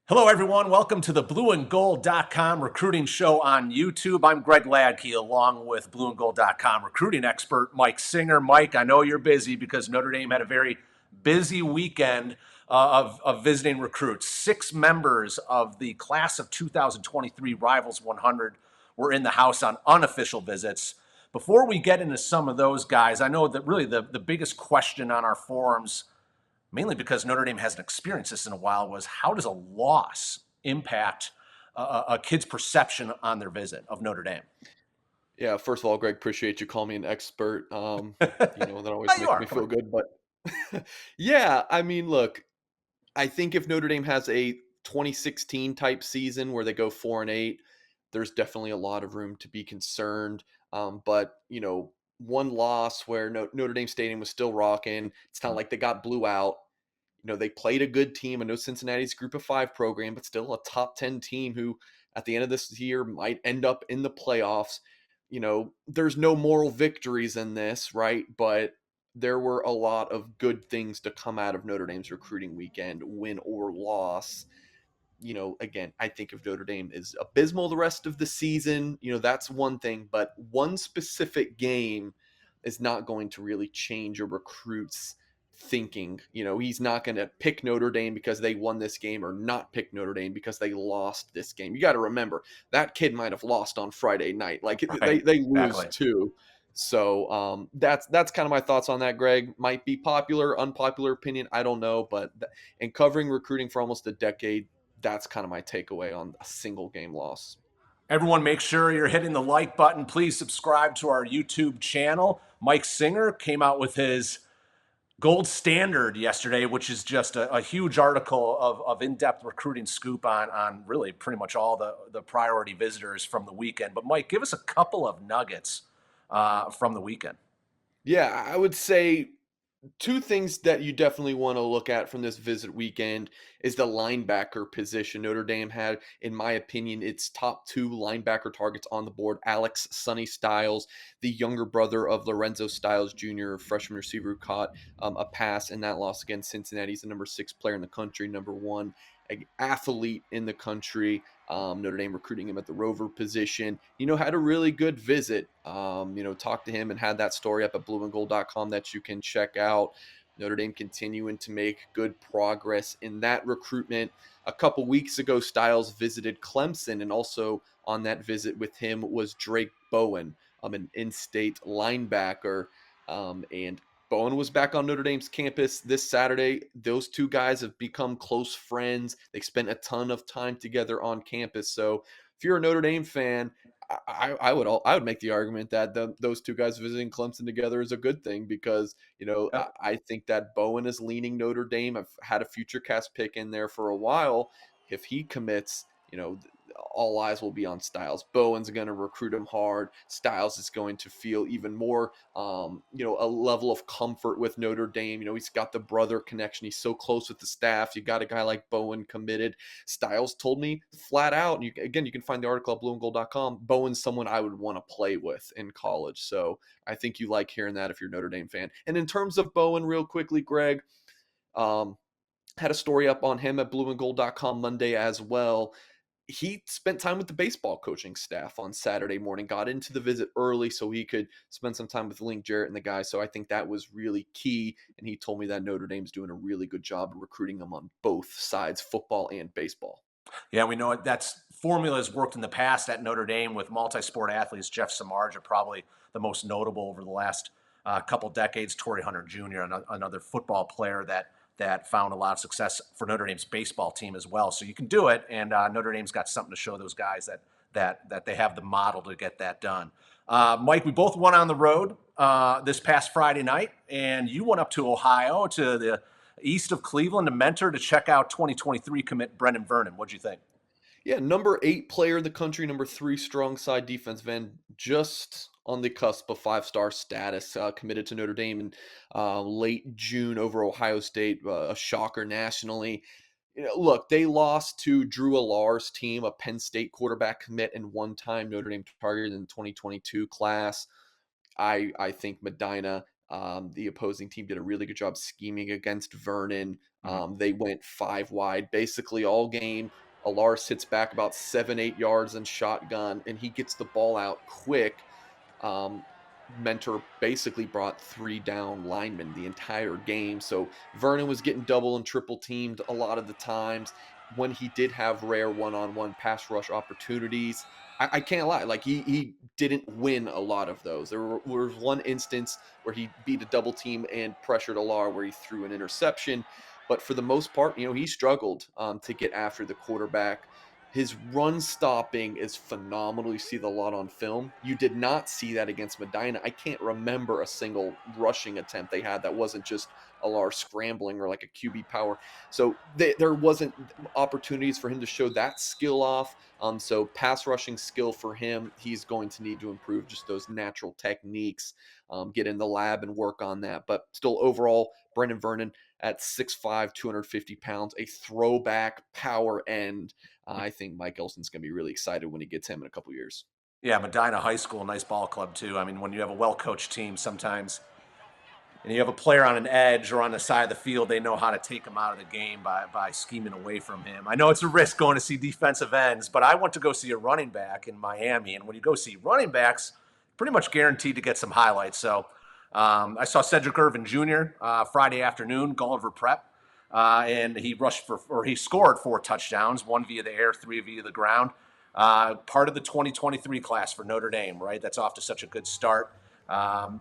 Hello, everyone. Welcome to the blueandgold.com recruiting show on YouTube. I'm Greg Ladke, along with blueandgold.com recruiting expert Mike Singer. Mike, I know you're busy because Notre Dame had a very busy weekend of visiting recruits. 6 members of the class of 2023 Rivals 100 were in the house on unofficial visits. Before we get into some of those guys, I know that really the biggest question on our forums, mainly because Notre Dame hasn't experienced this in a while, was how does a loss impact a kid's perception on their visit of Notre Dame? Yeah, first of all, Greg, appreciate you calling me an expert. That always Oh, you makes are. me Come on. feel good. But yeah, I mean, look, I think if Notre Dame has a 2016 type season where they go 4-8, there's definitely a lot of room to be concerned. But one loss where Notre Dame Stadium was still rocking. It's not like they got blew out. They played a good team. I know Cincinnati's Group of Five program, but still a top 10 team who, at the end of this year, might end up in the playoffs. There's no moral victories in this, right? But there were a lot of good things to come out of Notre Dame's recruiting weekend, win or loss. Again, I think if Notre Dame is abysmal the rest of the season, that's one thing, but one specific game is not going to really change a recruit's thinking. He's not going to pick Notre Dame because they won this game or not pick Notre Dame because they lost this game. You got to remember that kid might have lost on Friday night. Like they Right. they lose Exactly. too. So that's kind of my thoughts on that. Greg, might be popular, unpopular opinion, I don't know, but in covering recruiting for almost a decade, that's kind of my takeaway on a single game loss. Everyone, make sure you're hitting the like button. Please subscribe to our YouTube channel. Mike Singer came out with his gold standard yesterday, which is just a huge article of in-depth recruiting scoop on really pretty much all the priority visitors from the weekend. But Mike, give us a couple of nuggets from the weekend. Yeah, I would say two things that you definitely want to look at from this visit weekend is the linebacker position. Notre Dame had, in my opinion, its top 2 linebacker targets on the board. Alex Sonny Styles, the younger brother of Lorenzo Styles Jr., freshman receiver who caught a pass in that loss against Cincinnati. He's the number 6 player in the country, number 1 athlete in the country. Notre Dame recruiting him at the rover position. Had a really good visit. Talked to him and had that story up at blueandgold.com that you can check out. Notre Dame continuing to make good progress in that recruitment. A couple weeks ago, Styles visited Clemson, and also on that visit with him was Drayk Bowen, an in-state linebacker. And Bowen was back on Notre Dame's campus this Saturday. Those two guys have become close friends. They spent a ton of time together on campus. So if you're a Notre Dame fan, I would make the argument that those two guys visiting Clemson together is a good thing because I think that Bowen is leaning Notre Dame. I've had a future cast pick in there for a while. If he commits, all eyes will be on Styles. Bowen's going to recruit him hard. Styles is going to feel even more, a level of comfort with Notre Dame. He's got the brother connection. He's so close with the staff. You got a guy like Bowen committed. Styles told me flat out, and you can find the article at blueandgold.com, Bowen's someone I would want to play with in college. So I think you like hearing that if you're a Notre Dame fan. And in terms of Bowen, real quickly, Greg, um, had a story up on him at blueandgold.com Monday as well. He spent time with the baseball coaching staff on Saturday morning, got into the visit early so he could spend some time with Link Jarrett and the guys. So I think that was really key. And he told me that Notre Dame's doing a really good job of recruiting them on both sides, football and baseball. Yeah, we know it. That's formula has worked in the past at Notre Dame with multi-sport athletes. Jeff Samardzija, probably the most notable over the last couple decades. Torrey Hunter Jr., another football player that found a lot of success for Notre Dame's baseball team as well. So you can do it, and Notre Dame's got something to show those guys that they have the model to get that done. Mike, we both went on the road this past Friday night, and you went up to Ohio to the east of Cleveland to mentor to check out 2023 commit Brendan Vernon. What'd you think? Yeah, number 8 player in the country, number 3 strong side defensive end, just on the cusp of 5-star status, committed to Notre Dame in late June over Ohio State, a shocker nationally. Look, they lost to Drew Alar's team, a Penn State quarterback commit and one-time Notre Dame target in the 2022 class. I think Medina The opposing team did a really good job scheming against Vernon. Mhm. They went 5 wide basically all game. Alaris hits back about 7, 8 yards in shotgun, and he gets the ball out quick. um, Mentor basically brought 3 down linemen the entire game. So Vernon was getting double and triple teamed a lot of the times. When he did have rare one-on-one pass rush opportunities, I can't lie. Like he didn't win a lot of those. Was one instance where he beat a double team and pressured Alar where he threw an interception. But for the most part, he struggled to get after the quarterback. His run stopping is phenomenal. You see the lot on film. You did not see that against Medina. I can't remember a single rushing attempt they had that wasn't just Alar scrambling or like a QB power. So there wasn't opportunities for him to show that skill off. So pass rushing skill for him, he's going to need to improve just those natural techniques, get in the lab and work on that. But still, overall, Brendan Vernon at 6'5", 250 pounds, a throwback power end. I think Mike Elson's going to be really excited when he gets him in a couple years. Yeah, Medina High School, nice ball club too. I mean, when you have a well-coached team, sometimes and you have a player on an edge or on the side of the field, they know how to take him out of the game by scheming away from him. I know it's a risk going to see defensive ends, but I went to go see a running back in Miami, and when you go see running backs, pretty much guaranteed to get some highlights. So I saw Cedric Irvin Jr. Friday afternoon, Gulliver Prep, and he scored 4 touchdowns, 1 via the air, 3 via the ground. Part of the 2023 class for Notre Dame, right? That's off to such a good start. Um,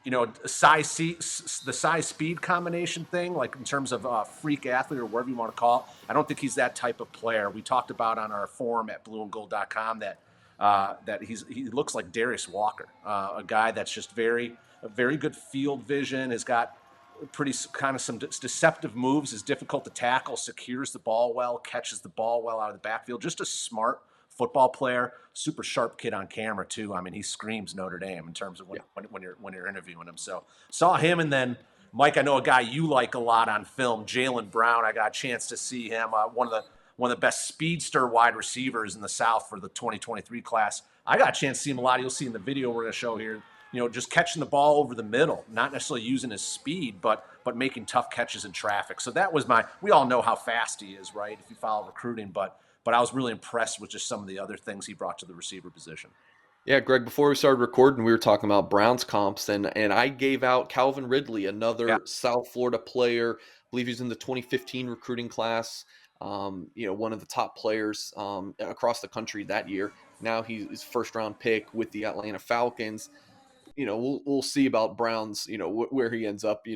the size speed combination thing, like in terms of freak athlete or whatever you want to call it. I don't think he's that type of player. We talked about on our forum at blueandgold.com that he looks like Darius Walker, a guy that's just a very good field vision, has got pretty kind of some deceptive moves, is difficult to tackle, secures the ball well, catches the ball well out of the backfield. Just a smart football player, super sharp kid on camera too. I mean, he screams Notre Dame in terms of Yeah. when you're interviewing him. So saw him, and then Mike, I know a guy you like a lot on film, Jalen Brown. I got a chance to see him, one of the best speedster wide receivers in the South for the 2023 class. I got a chance to see him a lot. You'll see in the video we're going to show here. Just catching the ball over the middle, not necessarily using his speed, but making tough catches in traffic. So that was we all know how fast he is, right? If you follow recruiting, but I was really impressed with just some of the other things he brought to the receiver position. Yeah, Greg, before we started recording, we were talking about Browns comps, and I gave out Calvin Ridley, Yeah. another South Florida player. I believe he's in the 2015 recruiting class. One of the top players across the country that year. Now he's first round pick with the Atlanta Falcons. We'll see about Browns, where he ends up, in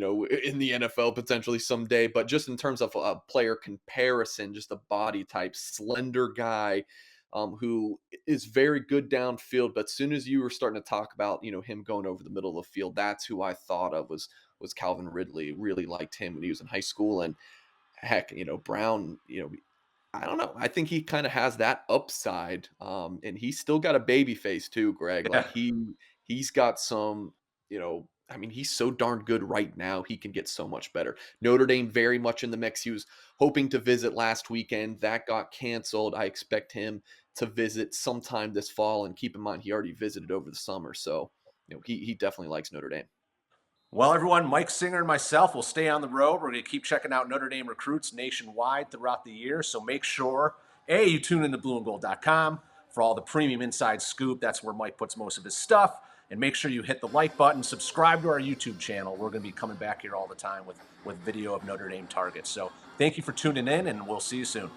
the NFL potentially someday. But just in terms of a player comparison, just a body type, slender guy, who is very good downfield. But as soon as you were starting to talk about, him going over the middle of the field, that's who I thought of was Calvin Ridley. Really liked him when he was in high school, and heck, Brown, I don't know. I think he kind of has that upside, and he's still got a baby face too, Greg. Yeah. Like he's got some, I mean, he's so darn good right now. He can get so much better. Notre Dame very much in the mix. He was hoping to visit last weekend. That got canceled. I expect him to visit sometime this fall. And keep in mind, he already visited over the summer, so he definitely likes Notre Dame. Well, everyone, Mike Singer and myself will stay on the road. We're going to keep checking out Notre Dame recruits nationwide throughout the year. So make sure, you tune into blueandgold.com for all the premium inside scoop. That's where Mike puts most of his stuff. And make sure you hit the like button, subscribe to our YouTube channel. We're going to be coming back here all the time with video of Notre Dame targets. So thank you for tuning in, and we'll see you soon.